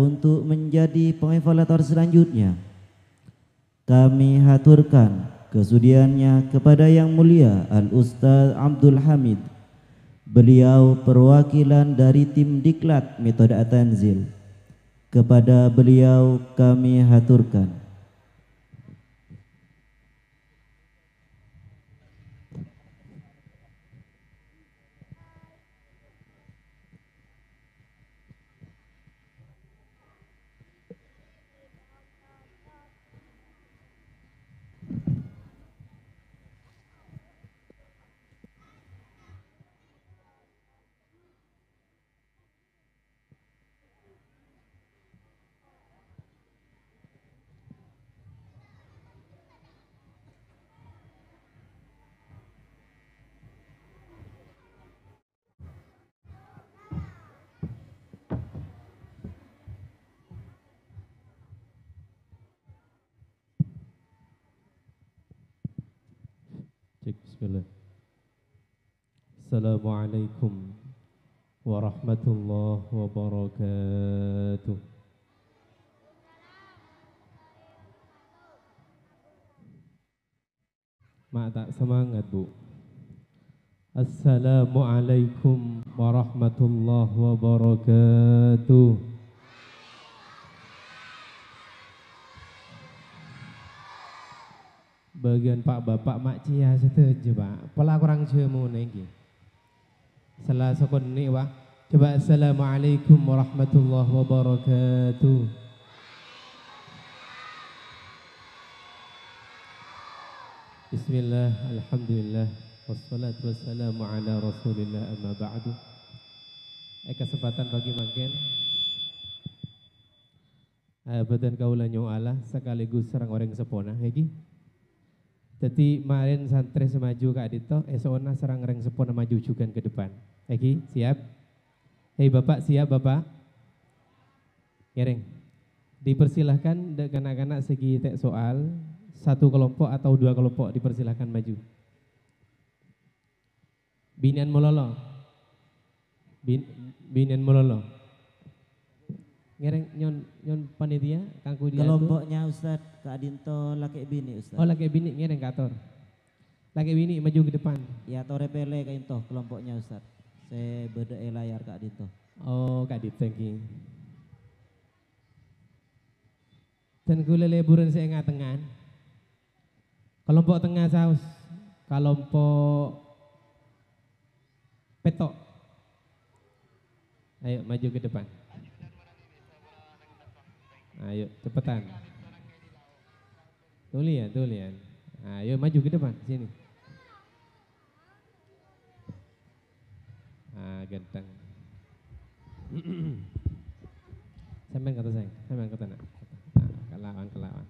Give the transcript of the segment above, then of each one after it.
untuk menjadi pengevalator selanjutnya. Kami haturkan kesudiannya kepada Yang Mulia Al-Ustaz Abdul Hamid. Beliau perwakilan dari tim Diklat Metode At-Tanzil. Kepada beliau kami haturkan. Bismillah. Assalamualaikum warahmatullahi wabarakatuh. Mak tak semangat, Bu. Assalamualaikum warahmatullahi wabarakatuh. Bagian Pak Bapak Mak Cia setuju Pak. Pola kurang cemu lagi. Salah sokon ni Pak. Coba assalamualaikum warahmatullahi wabarakatuh. Bismillah, alhamdulillah, wassalatu wassalamu ala rasulillah amma ba'du. Kesempatan bagi mangken. Badan kaulah nyu'ala sekaligus serang orang sepona lagi. Jadi kemarin santri semaju Kak Adito, esoknya serang reng sepona maju juga ke depan. Eki, siap? Hei Bapak, siap Bapak? Ngereng. Dipersilahkan kanak-kanak segi tek soal, satu kelompok atau dua kelompok dipersilahkan maju. Binian mololo. Binian mololo. Ngereng nyon panitia kangku dia kelompoknya Ustaz Kak Adinto laki bini Ustaz. Oh laki bini ngereng kator. Laki bini maju ke depan. Ya tore pele Kak Adinto kelompoknya Ustaz. Saya beda layar Kak Adinto. Oh Kak Adinto lagi. Dan gula leburan saya ngatengan. Kelompok tengah saus. Kelompok petok. Ayo maju ke depan. Ayo cepetan. Tulian. Ayo maju ke depan sini. Ganteng. Sampai kata saya, sampai kata nak. Kelawan.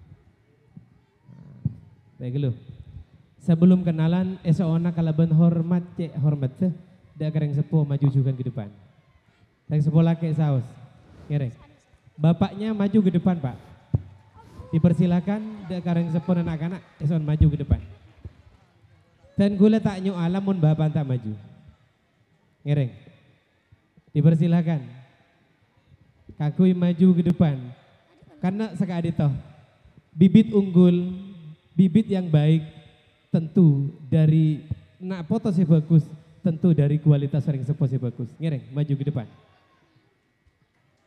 Baik lu. Sebelum kenalan esok kalaban hormat teh. Dak kereng sepuh maju juga ke depan. Kereng sepuh laki saus. Kereng. Bapaknya maju ke depan Pak. Dipersilakan kareng sepon anak-anak eson maju ke depan. Dan gula tak nyu alamun bapak tak maju. Ngereng. Dipersilakan. Kakui maju ke depan. Karena sekali toh bibit unggul, bibit yang baik tentu dari nak foto sih bagus, tentu dari kualitas sering sepo sih bagus. Ngereng maju ke depan.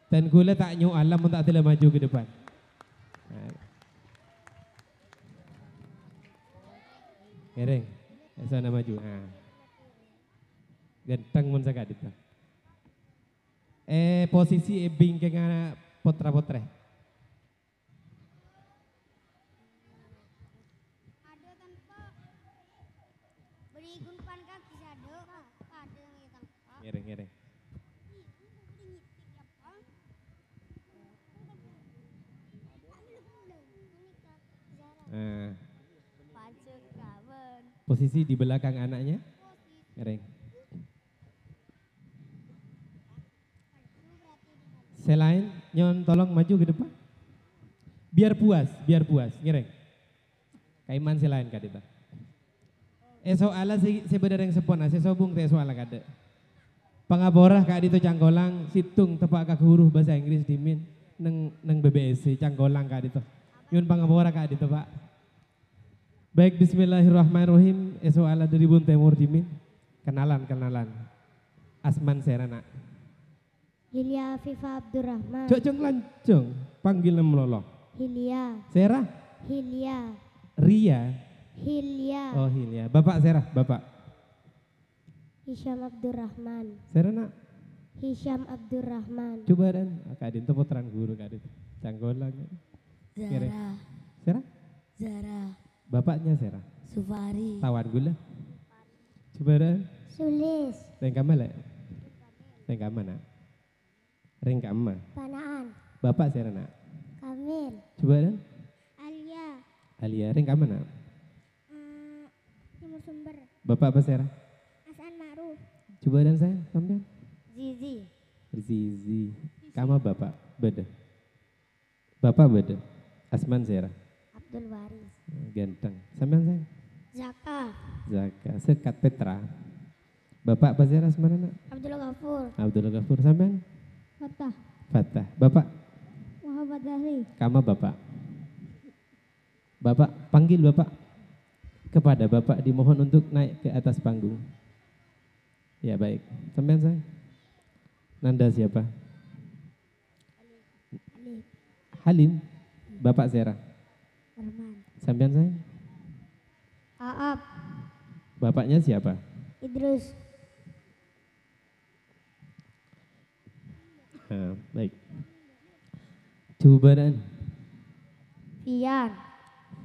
Dan gula tak nyu alam tak telah maju ke depan. Kereng, sana maju. Ganteng mun sakit itu. Posisi bingkeng potra-potre. Ada tanpa beri gumpan kaki sado, ada yang tanpa. Ngereng. Posisi di belakang anaknya, Ngereng. Selain nyon tolong maju ke depan. Biar puas, Ngereng. Kaiman selain kadita. Soala sebenarnya yang sepona, sesobung teh soala kada. Pangaborah kak dito cangkolang, situng tepak kak huruf bahasa Inggris dimin. neng BBSC Canggolang Kak Dito. Nyun pangapura Kak Dito Pak. Baik, bismillahirrahmanirrahim. Soal dari Bun Temur Jimin. Kenalan. Asman Serana. Hilya Afifa Abdurrahman. Cocong lancong. Panggil melolong. Hilya. Serah. Hilya. Ria. Hilya. Oh Hilya. Bapak Serah. Bapak. Hisham Abdurrahman. Serana. Hisham Abdurrahman. Coba dan. Kak Dito putran guru Kak Dito. Canggolang. Zara. Serah. Zara. Bapaknya Serah. Sufari. Tawan gula. Coba dan. Sulis. Rengkama lah. Rengkama nak. Rengkama. Panaan. Bapak Serana. Kamil. Coba dan. Alia. Alia. Rengkama nak. Timur Sumber. Bapak apa Serah? Hasan Ma'ruf. Coba dan saya. Sampai. Zizi. Zizi. Kama bapak. Beda. Bapak beda. Asman Serah. Abdul Waris. Ganteng. Sampai saya. Zaka. Zaka. Sekat Petra. Bapak apa Serah Asman anak? Abdul Ghafur. Abdul Ghafur. Sampai. Fatah. Fatah. Bapak. Muhammad Dahri. Kama bapak. Bapak, panggil bapak. Kepada bapak dimohon untuk naik ke atas panggung. Ya baik. Sampai saya. Nanda siapa? Ali. Halim. Bapak Serah. Arman. Sampai saya. Aap. Bapaknya siapa? Idrus. Baik. Coba dan. Fian.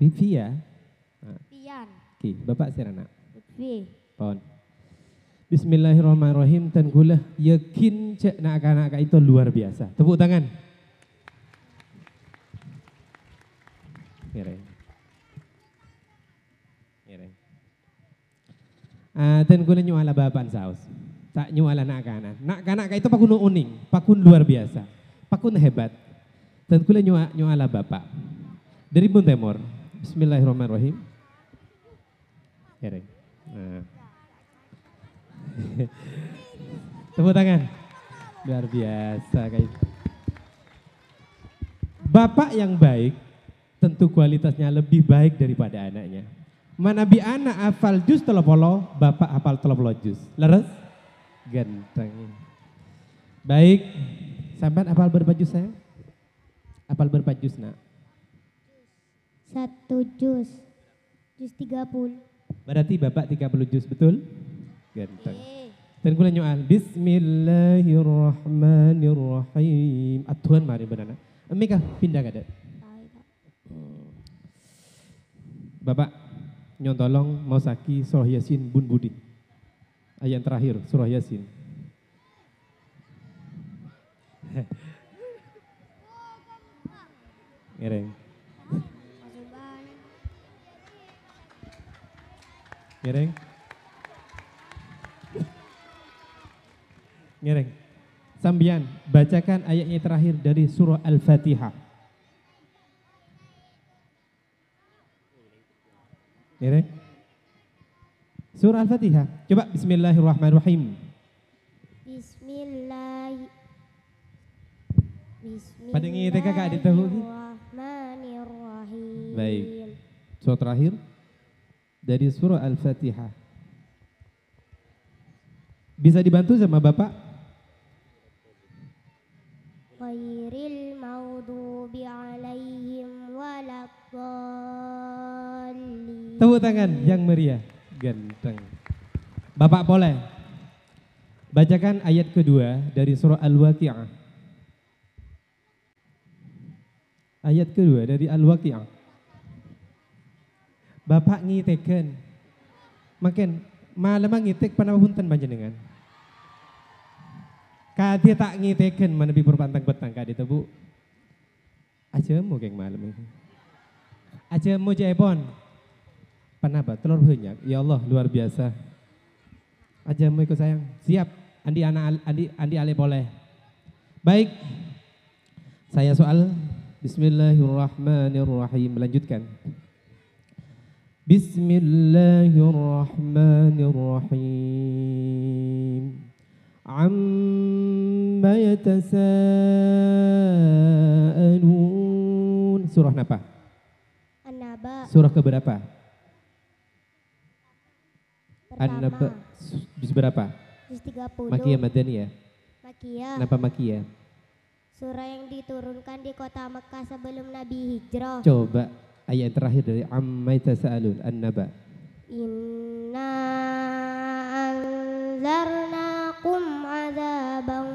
Vivi ya. Fian. Oke, Bapak Serana. Lutfi. Pohon. Bismillahirrahmanirrahim. Dan gula yakin cek nak anak itu luar biasa. Tepuk tangan. Ngereng. Dan gula nyuala bapan saus. Tak nyuala nak kanak. Nak kanak itu pakun uning, pakun luar biasa, pakun hebat. Dan gula nyuala bapak. Dari Bun Temur. Bismillahirrahmanirrahim. Ngereng. Tepuk tangan. Luar biasa kayak itu. Bapak yang baik tentu kualitasnya lebih baik daripada anaknya. Manabi anak hafal jus telopolo, bapak hafal telopolo jus. Leres? Ganteng. Baik. Sampai hafal berapa jus saya? Hafal berapa jus nak? 1 juz. Juz 30. Berarti bapak 30 jus, betul? Ganteng. Dan gue nyoal, Bismillahirrahmanirrahim. Atuhan mari benar. Mika pindah kada. Bapak nyontolong mau saki surah Yasin Bun Budi. Ayat terakhir surah Yasin. Ngereng. Ngereng. Ngereng. Sambian, bacakan ayatnya terakhir dari surah Al-Fatihah. Ngereng. Surah Al-Fatihah. Coba bismillahirrahmanirrahim. Padengi teka Kak ditahu. Bismillahirrahmanirrahim. Baik. Surah terakhir dari surah Al-Fatihah. Bisa dibantu sama Bapak? Ghairil maghdubi alaihim waladdallin. Tepuk tangan yang meriah. Ganteng. Bapak boleh bacakan ayat kedua dari surah Al-Waqi'ah. Ayat kedua dari Al-Waqi'ah. Bapak ngiteken. Makin malam ngitek panapunten panjenengan. Kadi tak ngiteken menepi perpantang petang kadi tebu. Aja mau geng malam ini. Aja mau jepon. Panapa telur banyak. Ya Allah luar biasa. Aja mau ikut sayang. Siap. Andi Ale boleh. Baik. Saya soal Bismillahirrahmanirrahim. Melanjutkan. Bismillahirrahmanirrahim. Amma yatasaalun. Surah apa? An-Naba. Surah keberapa? Pertama. Juz berapa? Juz 30. Makiyah Madaniyah. Makiyah. Kenapa Makiyah? Surah yang diturunkan di kota Mekah sebelum Nabi hijrah. Coba ayat terakhir dari Amma Yatasaalun, An-Naba. Inna anzarnakum azaban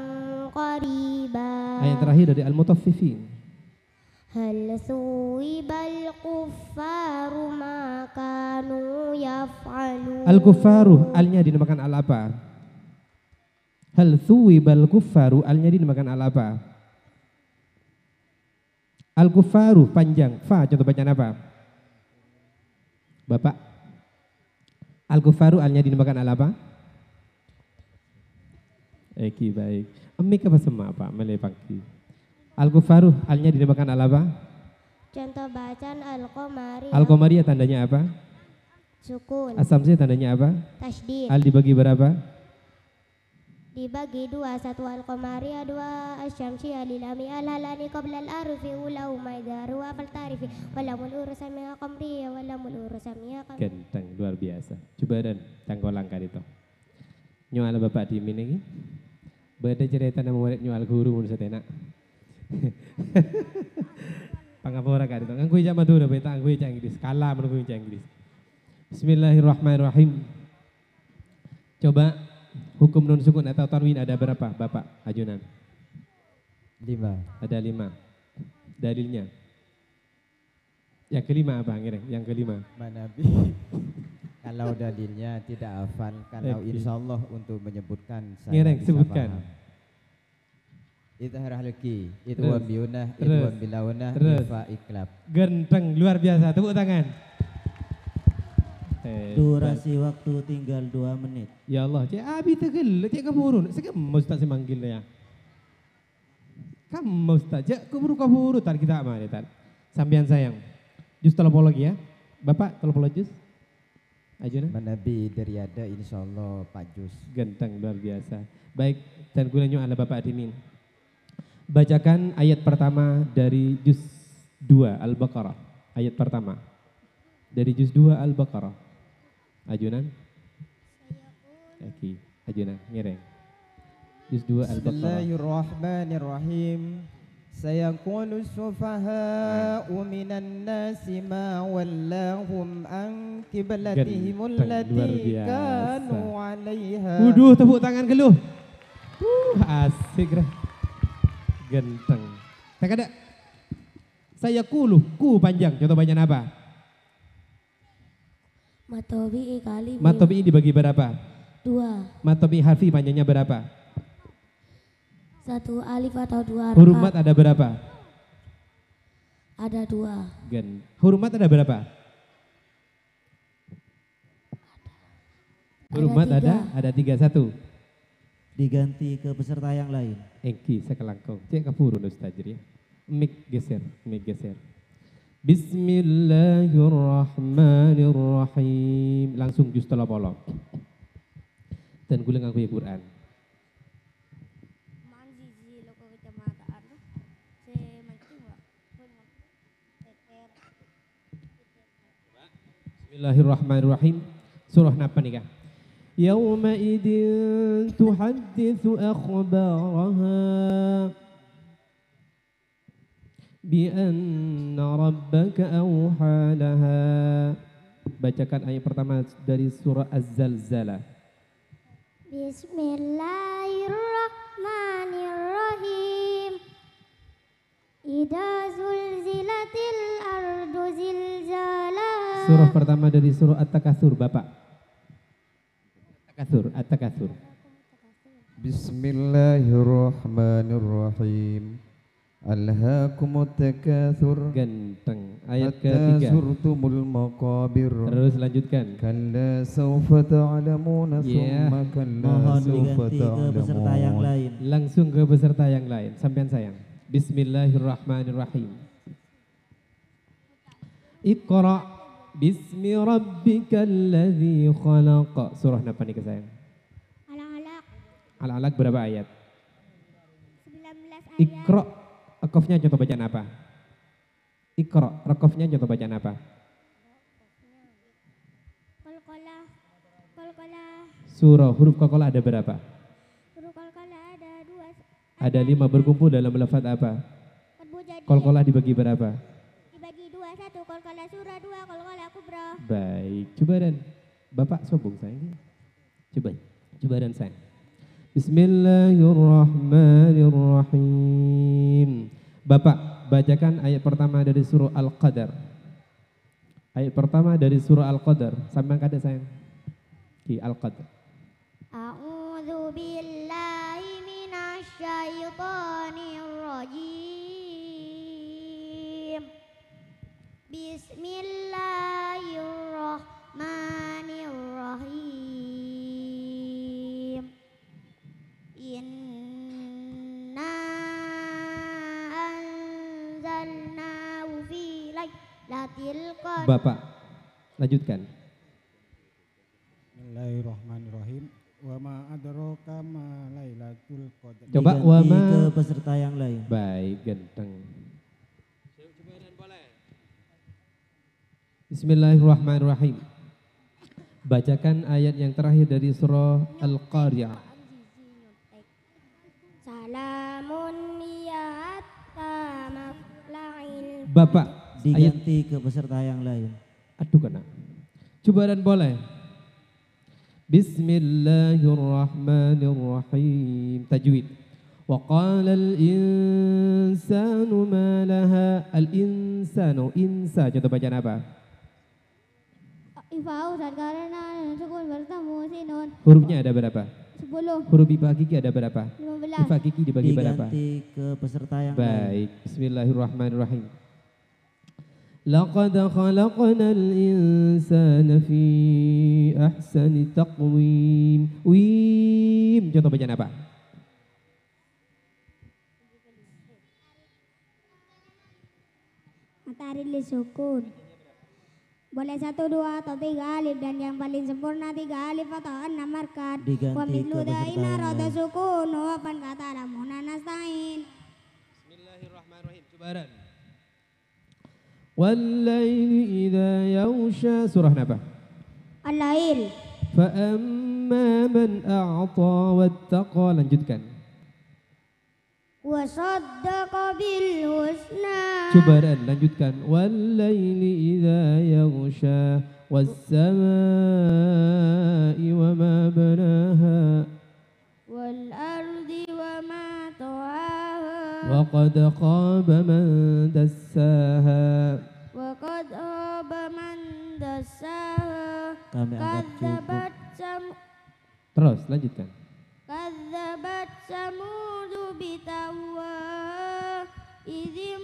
qariba. Ayat terakhir dari Al-Mutaffifin. Hal suwibal kuffaru ma kanu yaf'alun. Al-Kuffaru, alnya dinamakan al apa? Hal thuwibal kuffaru, alnya dinamakan al apa? Al-Kuffaru panjang, fa contoh bacaan apa? Bapak. Al-Kuffaru alnya dinamakan al apa? Eki baik. Emik apa semua Pak? Melepaki. Al-Kuffaru alnya dinamakan al apa? Contoh bacaan Al-Qamari. Al-Qamariyah tandanya apa? Sukun. As-Samsiyah tandanya apa? Tasydid. Al dibagi berapa? Dibagi dua, satu Al-Qamariyah, dua Asy-Syamsiyah. Lilami al-halani qabla al-arufi ulau maidaru wa faltarifi walamul urusamiyah qamriyah walamul urusamiyah qamriyah. Genteng, luar biasa. Coba dan tanggolang kan itu. Nyual bapak di ini. Beda cerita nama murid nyual guru menurut saya enak. Pangapora kan itu. Nganggu ijak Madura, beta nganggu ijak Inggris. Kalah menunggu ijak Inggris. Bismillahirrahmanirrahim. Coba hukum nun sukun atau tanwin ada berapa Bapak Ajunan? 5. Ada 5. Dalilnya? Yang kelima apa Ngireng? Yang kelima. Manabi. Kalau dalilnya tidak hafal, kalau Oke. insya Allah untuk menyebutkan saya Ngireng, bisa sebutkan. paham. Idhar halki, Terus. idwan biunah, Terus. idwan bilaunah, Terus. ifa iklab. Genteng, luar biasa. Tepuk tangan. Durasi waktu tinggal 2 menit. Ya Allah, cik abi tegel, cik keburu. Saya mau tak semanggil ya. Kamu Ustaz, cik keburu tar kita aman tar. Sambian sayang. Jus telepologi ya. Bapak telepologi jus. Ajuna. Manabi dari ada insya Allah Pak Jus. Genteng luar biasa. Baik, dan gunanya ala Bapak Adimin. Bacakan ayat pertama dari juz 2 Al-Baqarah. Ayat pertama. Dari juz 2 Al-Baqarah. Ajunan. Oke, ajunan, ngireng. Juz 2 Al-Baqarah. Bismillahirrahmanirrahim. Sayaqulu sufaha'u minan nasi ma wallahum an qiblatihim Genteng, luar allati biasa. kanu 'alaiha. Waduh, tepuk tangan geluh. Asik dah. Genteng. Tak ada. Saya kulu, ku panjang. Contoh bacaan apa? Matobi kali Matobi dibagi berapa? 2. Matobi harfi panjangnya berapa? 1 alif atau 2 Huruf mat ada berapa? Ada 2. Huruf mat ada berapa? Huruf mat ada 3. 1. Diganti ke peserta yang lain. Engki sekelangkong. Cek kapurun Ustaz ya. Mik geser. Bismillahirrahmanirrahim. Langsung jus tolong. Dan guling aku ya Quran. Bismillahirrahmanirrahim. Surah napa nih kah? Yauma idin tuhadditsu akhbaraha bi anna rabbaka awha laha. Bacakan ayat pertama dari surah Az-Zalzalah. Bismillahirrahmanirrahim. Idza zulzilatil ardu zilzalaha. Surah pertama dari surah At-Takatsur, Bapak. At-Takatsur. Bismillahirrahmanirrahim. Alhaakumut takatsur. Ganteng. Ayat Hatta ketiga. zurtumul maqabir. Terus lanjutkan. Kalla sawfa ta'lamuna Ya. thumma kalla Mohon sawfa diganti ke peserta yang ta'lamun. lain. Langsung ke peserta yang lain. Sampean sayang. Bismillahirrahmanirrahim. Iqra bismi rabbikal ladzi khalaq. Surah napa nih sayang? Al-Alaq Al-Alaq berapa ayat? 11. Ikro, rakofnya contoh bacaan apa? Ikro, rakofnya contoh bacaan apa? Qalqalah. Qalqalah. Surah, huruf qalqalah ada berapa? Huruf qalqalah ada 2. Ada 5 berkumpul dalam lafaz apa? Jadi Qalqalah dibagi berapa? dibagi 2, 1 qalqalah surah, 2 qalqalah kubra. Baik, coba dan Bapak sobong sayang. Coba dan sayang. Bismillahirrahmanirrahim. Bapak bacakan ayat pertama dari surah Al-Qadar. Ayat pertama dari surah Al-Qadar. Sampai kada sayang. Ki Al-Qadar. A'udzu billahi minasy syaithanir rajim. Bismillahirrahmanirrahim. Inna anzalnahu fi lailatul qadr. Bapak lanjutkan. Bismillahirrahmanirrahim. Wa ma adraka ma lailatul qadar. Coba Diganti wama. ke peserta yang lain. Baik, ganteng. Bismillahirrahmanirrahim. Bacakan ayat yang terakhir dari surah Al-Qari'ah. Salamun ya hatta matla'il. Bapak, ayat Diganti ke peserta yang lain. aduh kena. Coba dan boleh. Bismillahirrahmanirrahim. Tajwid. Wa qala al-insanu ma laha. Al-insanu, insa. Contoh bacaan apa? Ifau dan karena sukun bertemu sinun Hurufnya ada berapa? 10, Huruf ifa kiki ada berapa? 15. Ifa kiki dibagi berapa? Diganti ke peserta yang lain. Baik, bismillahirrahmanirrahim. Laqad khalaqnal insana fi ahsani taqwim. Wim, contoh bacaan apa? Matahari sukun. Boleh 1, 2 atau 3 alif dan yang paling sempurna 3 alif atau 6 markat. Diganti Wa ke mithlu peserta daina yang rada lain. sukun wa pan kata ramuna nasta'in. Bismillahirrahmanirrahim. Cobaran. Wallaili idza yaghsha. Surah apa? Al-lail. Fa amma man a'ta wattaqa. Lanjutkan. Wa saddaqa bil husna. Cobaran, lanjutkan. Wallaili idza yaghsha was-samaa'i wa ma banaha. Wal ardi wa ma ta'aha. Wa qad khaba man dassaha. Wa qad khaba man dassaha. Kami anggap cukup. Kadzabat Terus, lanjutkan. Kadzabat samudu bitawwa idzim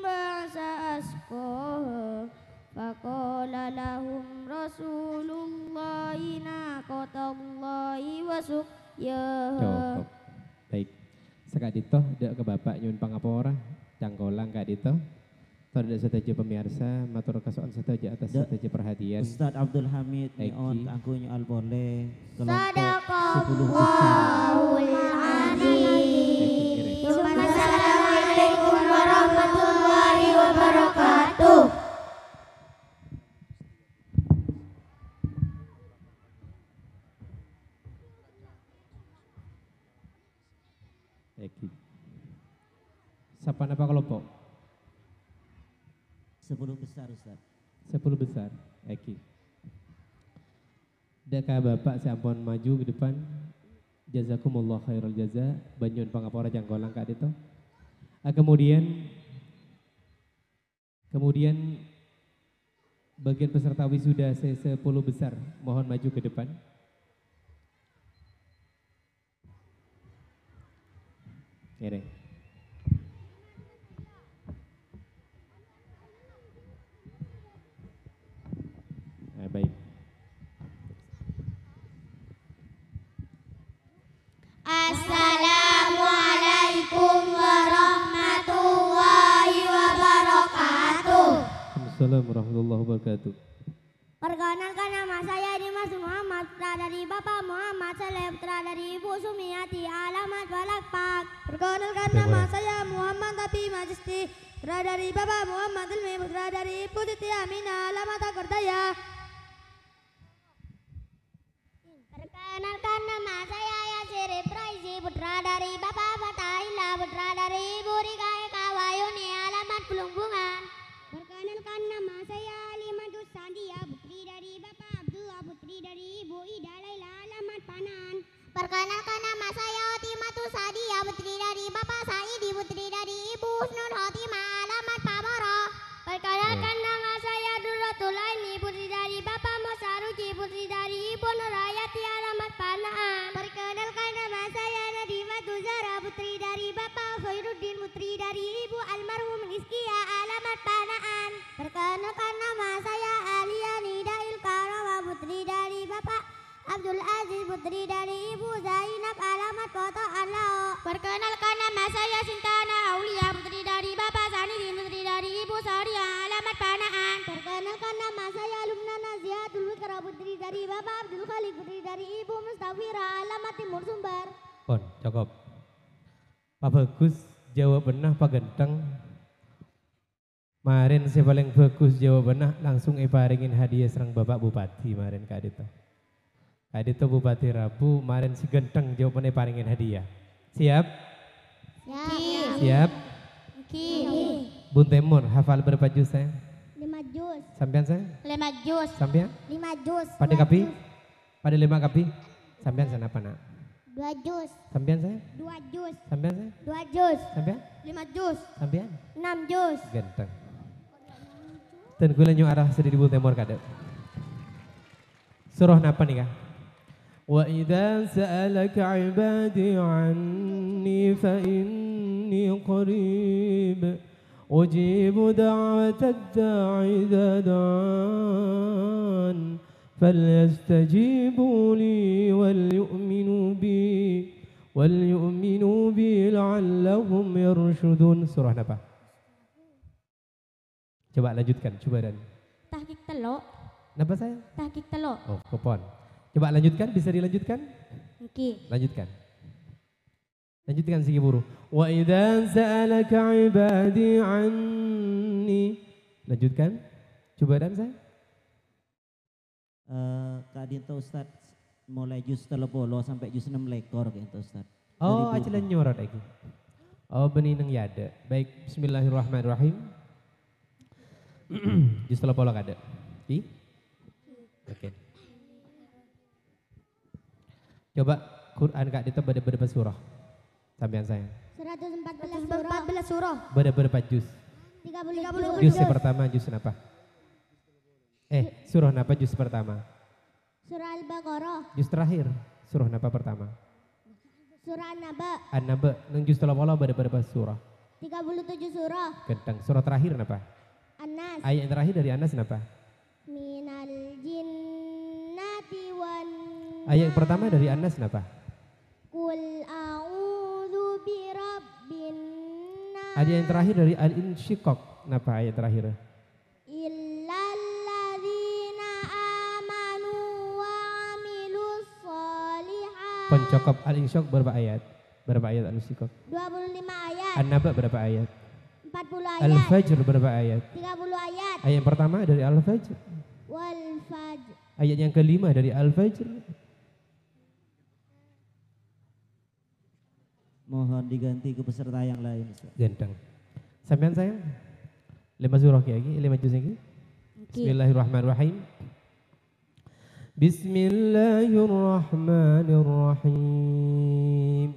ba'sa asqaha faqala lahum rasulullahi naqatallahi wa suqyaha. Cukup. Baik. Sekak dito, dek ke bapak nyun pangapora, cangkolang kak dito. Pada sateja pemirsa, matur kasoan sateja atas Da- sateja perhatian. Ustadz Abdul Hamid Eki. Nion aku nyoal boleh kelompok 10 Sadaqallahul azim. Assalamualaikum warahmatullahi wabarakatuh. Eki. Siapa apa kelompok? 10 besar Ustadz. 10 besar. Eki. Deka bapak sampun maju ke depan. Jazakumullah khairul jaza. Banyun pangapora jangkolang kak dito. Kemudian bagian peserta wisuda C10 besar mohon maju ke depan. Kere. Baik. Assalamualaikum warahmatullahi wabarakatuh. Assalamualaikum warahmatullahi wabarakatuh. Perkenalkan nama saya Dimas Rasul Muhammad, putra dari Bapak Muhammad Saleh, putra dari Ibu Sumiati, alamat Balakpak. Perkenalkan nama saya Muhammad Tapi Majusti, putra dari Bapak Muhammad Ilmi, putra dari Ibu Siti Aminah, alamat Agardaya. Perkenalkan nama saya Yasir Praisi, putra dari Bapak Fatahillah, putra dari Ibu Rika Eka Wayuni, alamat Pelunggungan. Perkenalkan nama saya Alimatus Sandia, putri dari Bapak Abdullah, putri dari Ibu Ida Laila, alamat Panan. Perkenalkan nama saya Otimatus Sadia, putri dari Bapak Saidi, putri dari Ibu Husnul Khotimah, alamat Pamoro. Perkenalkan nama saya Duratul Aini, putri dari Bapak Mosaruji, putri dari Ibu Nurayati, alamat Panaan. Perkenalkan nama saya Nadimatul Zara, putri dari Bapak Khairuddin, putri dari Ibu Almarhum Rizkia, alamat Panaan. Perkenalkan nama saya Alia Nidail Karama, putri dari Bapak Abdul Aziz, putri dari Ibu Zainab, alamat Kota Allah. Perkenalkan nama saya Sintana Aulia, putri dari Bapak Sanidin, putri dari Ibu Saria, alamat Panaan. Perkenalkan nama saya Lumna Naziatul Wikra, putri dari Bapak Abdul Khalik, putri dari Ibu Mustawira, alamat Timur Sumbar. Pon, cukup. Pak Bagus jawab benar, Pak Genteng. Kemarin si paling bagus jawab benar, langsung iparingin hadiah serang Bapak Bupati kemarin Kak Adito. Kak Adito Bupati Rabu, kemarin si Genteng jawabannya paringin hadiah. Siap? Siap? Bun Temur, hafal berapa juz saya? 5 juz. Sampian saya? 5 juz. Sampian? 5 juz. Pada kapi? Pada 5 kapi? Sampian sana apa nak? 2 juz. Sampian saya? 2 juz. Sampian saya? 2 juz. Sampian? 5 juz. Sampian? 6 juz. Genteng. Dan gue lanjut arah sedih di Bun Temur kada. Surah napa nih kah? Wa idza sa'alaka 'ibadi 'anni fa inni qarib ujibu da'watad da'i idza da'an falyastajibu li wal yu'minu bi la'allahum yarshudun. Surah napa? Coba lanjutkan, coba dan. Tahqiq telok. Napa saya? Tahqiq telok. Oh, kupon. Coba lanjutkan, bisa dilanjutkan? Oke. Lanjutkan. Lanjutkan segi buru. Wa idza sa'alaka 'ibadi 'anni. Lanjutkan. Coba dan saya. Kak Dinto Ustaz mulai juz 30 sampai juz 6 lekor kayak itu Ustaz. Oh, Dari ajalan nyorot lagi. Oh, benih nang yada. Baik, bismillahirrahmanirrahim. Juz 30 kada. Oke. Coba Quran Kak Dito berapa surah? Sampean saya. 114 surah. Berapa juz? 30 Juz yang pertama juz apa? Surah napa juz pertama? Surah Al-Baqarah. Juz terakhir. Surah napa pertama? Surah An-Naba. An-Naba. Nang juz 30 berapa surah? 37 surah. Genteng. Surah terakhir napa? An-Nas. Ayat yang terakhir dari Anas napa? Minal jinnati wan Ayat yang pertama dari Anas napa? Qul a'udzu birabbin nas. Ayat yang terakhir dari Al-Insyiqaq napa ayat terakhir? Illal ladzina amanu wa amilus sholihat. Pencokop Al-Insyiqaq berapa ayat? Berapa ayat Al-Insyiqaq? 25 ayat. An-Naba berapa ayat? 40 ayat. Al-Fajr berapa ayat? 30 ayat. Ayat yang pertama dari Al-Fajr. Wal fajr. Ayat yang kelima dari Al-Fajr. Mohon diganti ke peserta yang lain Ustaz. Genteng. Sampean sayang? 5 surah lagi, 5 juz lagi. Bismillahirrahmanirrahim. Bismillahirrahmanirrahim.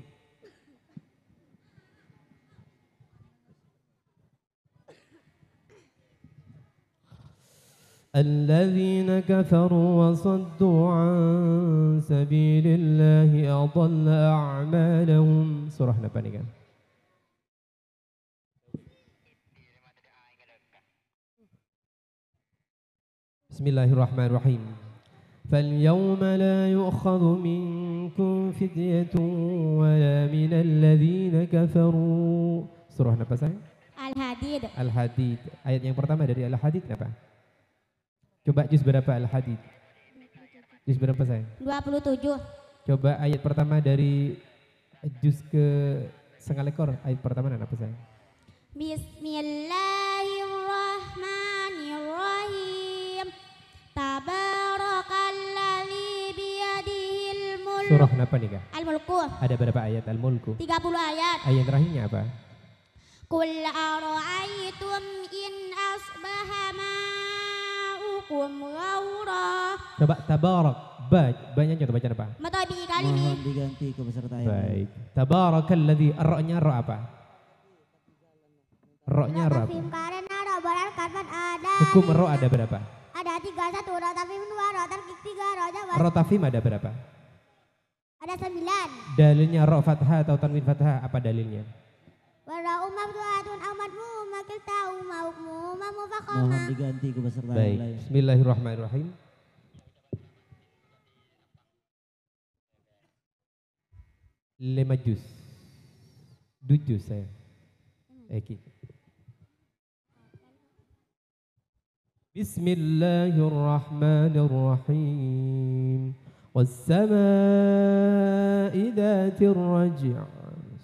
الذين كفروا وصدوا عن سبيل الله أضل أعمالهم. Surah apa nih kan? Bismillahirrahmanirrahim. فاليوم لا يؤخذ منكم فدية ولا من الذين كفروا. Surah apa saya? Al-Hadid. Al-Hadid. Ayat yang pertama dari Al-Hadid apa? Coba juz berapa Al-Hadid? Juz berapa sayang? 27. Coba ayat pertama dari juz ke Sengalekor. Ayat pertama apa sayang? Bismillahirrahmanirrahim. Tabarakalladzi biyadihil mulk. Surah apa nih kak? Al-Mulku. Ada berapa ayat Al-Mulku? 30 ayat. Ayat terakhirnya apa? Qul ara'aytum in asbaha ma'ukum ghaura. Coba tabarak. Banyak contoh bacaan apa? Matabi kalimi. Mohon diganti ke peserta yang lain. Baik. Tabarakalladzi ar-ra-nya ra apa? Ra-nya ra apa? Tafim karena ro barat karpat ada. Hukum ra ada berapa? Ada 31 ro tafim 2 ro tarkik 3 ro jawa. Ra tafim ada berapa? Ada 9. Dalilnya ra fathah atau tanwin fathah apa dalilnya? Wara umam tuatun amatmu makil tahu maukmu mamu Mohon fakoma. diganti ke peserta yang Baik. lain. Bismillahirrahmanirrahim. 5 juz. 7 juz saya. Eki. Bismillahirrahmanirrahim. Was-samaa'i dzatir raj'.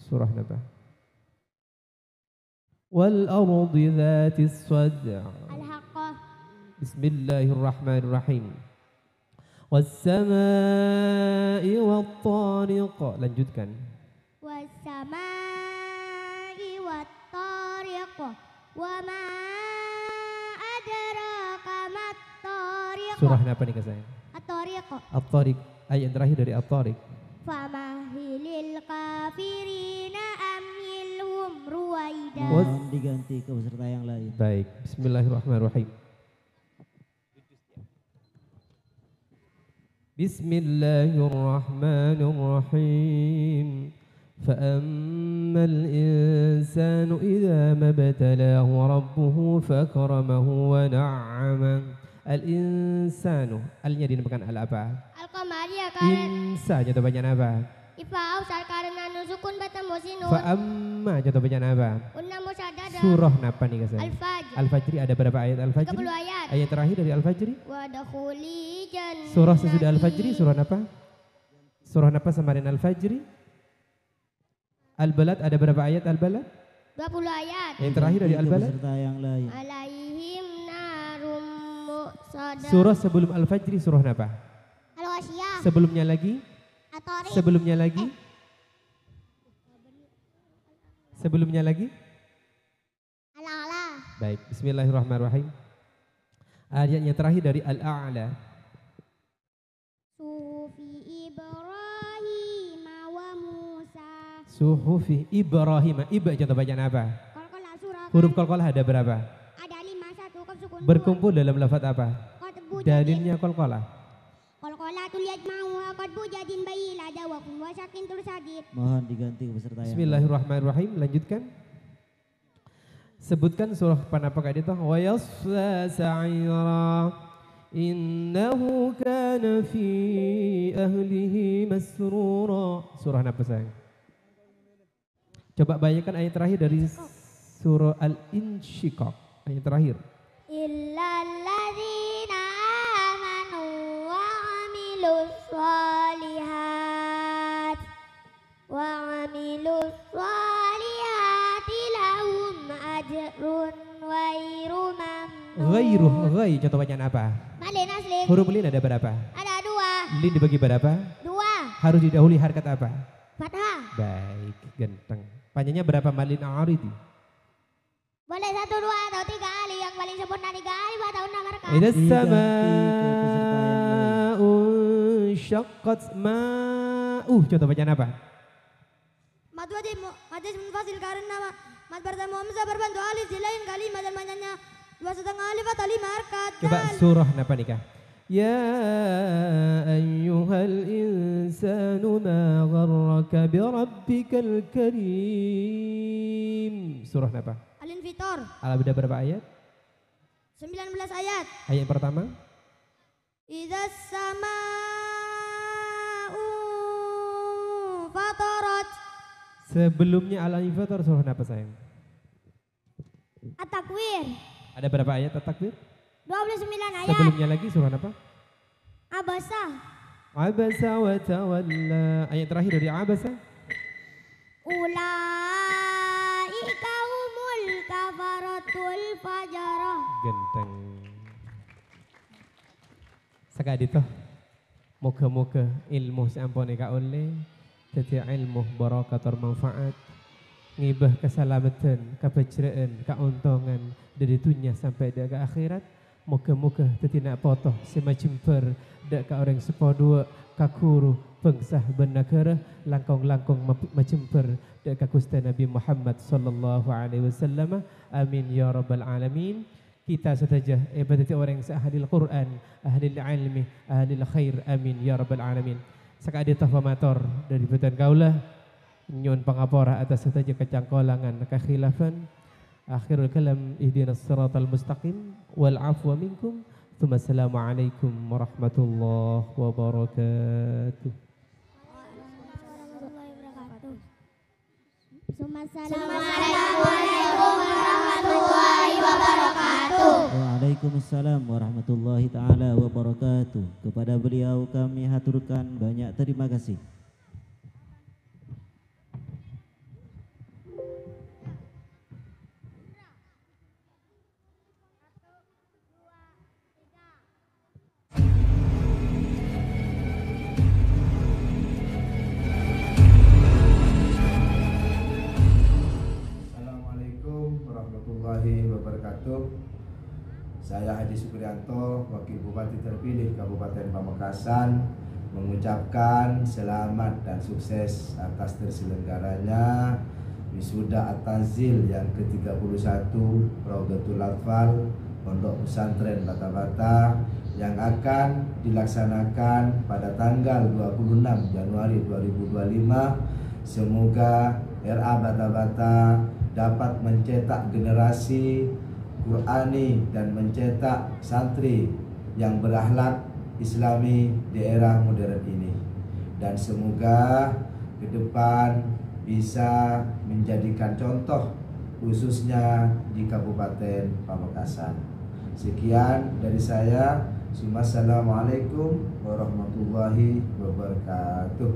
Surah apa? Wal ardi dzatis sad'a. Al-Haqqah. Bismillahirrahmanirrahim. Was-samaa'i wat-tariq. Lanjutkan. Wassamai wat-tariq wa ma adraka mat-tariq. Surah apa nih kak sayang? At-tariq. At-Tariq. Ayat terakhir dari At-Tariq. Famahilil kafirina amhilhum ruwaida. Mohon diganti ke peserta yang lain. Baik. Bismillahirrahmanirrahim. Bismillahirrahmanirrahim. فأما الإنسان إذا ما ابتلاه ربه فأكرمه ونعمه. الإنسان alnya dinamakan al apa? Al-Qamariyah karena Insa contoh bacaan apa? ifa'au sar karena nusukun batamu sinun. Fa'amma contoh bacaan apa? Unna musadada. Surah apa nih kak sayang? Al-Fajr. Al-Fajri ada berapa ayat Al-Fajri? 30 ayat. Ayat terakhir dari Al-Fajri? Wa dakhuli jannati. Surah sesudah Al-Fajri surah apa? Surah apa samarin Al-Fajri? Al-Balad ada berapa ayat Al-Balad? 20 ayat. Yang terakhir dari Diganti ke Al-Balad? peserta yang lain. Alaihim narum musadada. Surah sebelum Al-Fajri surah apa? Al-Wasyah. Sebelumnya lagi? At-Tariq. Sebelumnya lagi? Sebelumnya lagi? Al-A'la. Baik, bismillahirrahmanirrahim. Ayatnya terakhir dari Al-A'la. Sufi Ibrahim wa Musa. Suhufi Ibrahim. Iba contoh bacaan apa? Qalqalah surah. Huruf qalqalah ada berapa? Ada 5 1 qaf sukun. Berkumpul dalam lafaz apa? Qatbu jadin. Dalilnya qalqalah. Qalqalah tul yajma'u qatbu jadin bayil ada wa kun wa sakin tul sadid. Mohon diganti ke peserta yang lain. Bismillahirrahmanirrahim. Lanjutkan. Sebutkan surah panapakah itu? Wa yasla sa'ira innahu kana fi ahlihi masrura. Surah apa sayang? Coba bayangkan ayat terakhir dari surah Al-Insyiqaq. Ayat terakhir. Illal ladzina amanu wa amilus solihat wa amilus solihati lahum ajrun ghairu mamnun. Ghairuh, ghai contoh bacaan apa? Malin asli. Huruf lin ada berapa? Ada 2. Lin dibagi berapa? 2. Harus didahului harkat apa? Fathah. Baik, genteng. Panjangnya berapa malin a'aridi? Boleh 1 2 atau 3 kali, yang paling sempurna 3 kali atau 6 rakaat. Idza Diganti ke peserta samaa'u syaqqat ma'u. Contoh bacaan apa? Mad wajib majaz munfasil karena mad pertama hamzah berbantu alif di lain kalimat dan maknanya 2,5 alif atau 5 harkat. Coba surah apa nikah? Ya ayyuhal insanu ma gharraka bi rabbikal karim. Surah apa? Al-Infitor Al-Abda berapa ayat? 19 ayat. Ayat pertama? Idza sama'u fatarat. Sebelumnya Al-Infitor surah apa sayang? At-Takwir. Ada berapa ayat at-takbir? 29 ayat. Sebelumnya lagi surah apa? Abasa. Abasa wa tawalla. Ayat terakhir dari abasa. Ulaika humul kafaratul fajarah. Genteng. Sakadito. Moga-moga ilmu sampun ka oleh dadi ilmu barakatur manfaat. Ngibah keselamatan, kebajraan, keuntungan dari dunia sampai ke akhirat. Moga-moga dadi nak potoh semajemper dak ka orang sepodua kakuru bangsah benagara langkong-langkong majemper dak ka Gusti Nabi Muhammad sallallahu alaihi wasallam. Amin ya rabbal alamin. Kita saja ibadati orang yang ahli Al-Quran, ahli ilmi, ahli khair. Amin ya rabbal alamin. Sakadi tafamator dari badan kaulah nyun pangapora atas saja kecangkolangan kekhilafan. Akhirul kalam ihdinas siratal mustaqim wal afwa minkum. Assalamualaikum warahmatullahi wabarakatuh. Assalamualaikum warahmatullahi wabarakatuh. Waalaikumsalam warahmatullahi taala wabarakatuh. Kepada beliau kami haturkan banyak terima kasih. Warahmatullahi wabarakatuh. Saya Haji Supriyanto, Wakil Bupati terpilih Kabupaten Pamekasan, mengucapkan selamat dan sukses atas terselenggaranya wisuda at-tanzil yang ke-31 Raudatul Atfal Pondok Pesantren Bata-Bata yang akan dilaksanakan pada tanggal 26 Januari 2025. Semoga RA Bata-Bata dapat mencetak generasi Qurani dan mencetak santri yang berakhlak Islami di era modern ini, dan semoga ke depan bisa menjadikan contoh khususnya di Kabupaten Pamekasan. Sekian dari saya. Assalamualaikum warahmatullahi wabarakatuh.